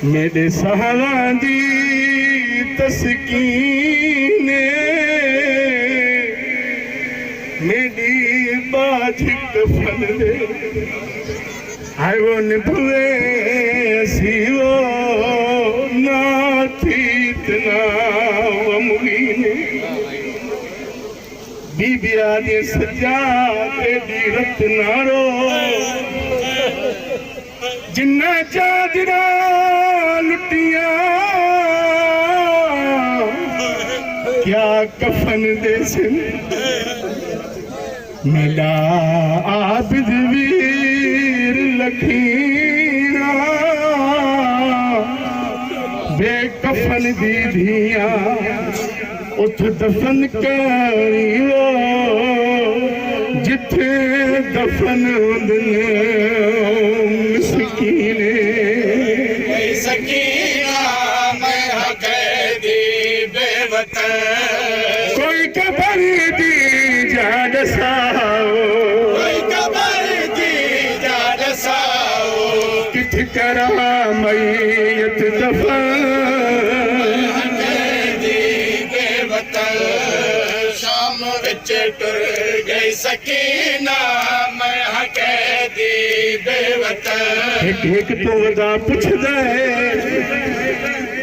मेरे सहारा दी तस्कीने मेरी बाज कफन दे आए वो निभवे सीवो ना थी इतना मुगीने बीबिया दे सजा तेरी रत नारो जिन्ना चादरा लुटिया क्या कफन दे सिन मिला आबिद वीर लखीना बेकफन दी धिया उठ दफन करियो जिथे दफन होंदे मिसकीने सकीना मैं हकैदी बेवतन कोई कबर दी जा दसाओ कोई कबर दी जा दसाओ किथ करा मैयत दफन हकैदी बेवतन शाम विच टुर गई सकीना मैं हकैदी बेवतन एक एक तो वदा पुछदा है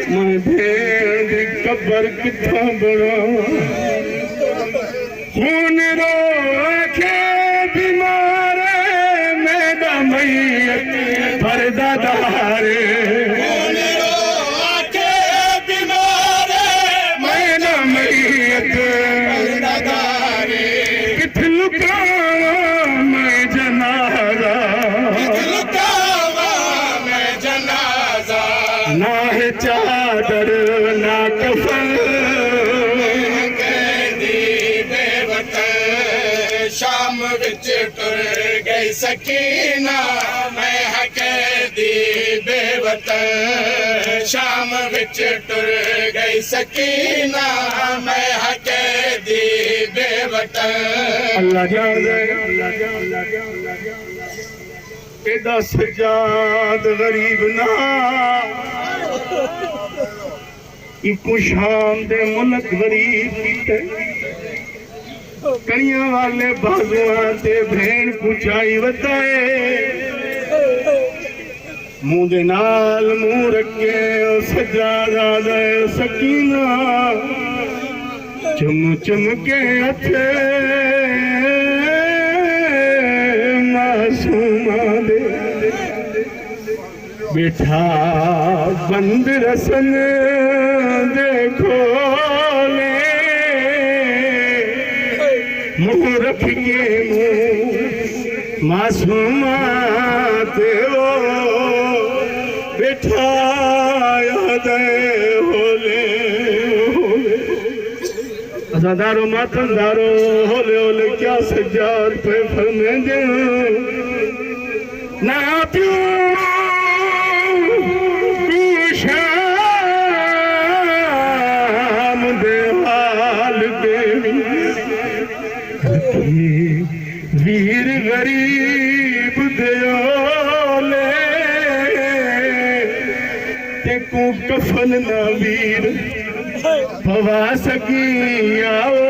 मैं भेड़ दी कबर किथों बनावा खून रो आखे बीमार मेरा मैयत परदादारे खून रो आखे बीमार मेरा मैयत दादारे किथ लुकावा मैं जनाजा लुकावा मैं जनाजा ना है चादर ना कफन कैदी बेवतन शाम विच टुर गई सकीना मैं कैदी बेवतन शाम विच टुर गई सकीना मैं कैदी बेवतन अल्लाह जाने एदा सजाद गरीब ना इको शाम दे मुल्क गरीब कीते कड़ियां वाले बाजुआं ते भेड़ कुचाई वताए मुंह दे नाल मुंह रखे सजादा दे सकीना चुम चुम के हथे मासूमा दे बैठा बंद रसन देखो ले मुंह रख के मुंह मासूमा ते वो बैठा याद होले अजादारो मातंदारो होले होले क्या सजाद पे फरमे दे ना प्यू शाम दे हाल देवी वीर गरीब दयोले ते को कफन ना वीर पवा सकी आओ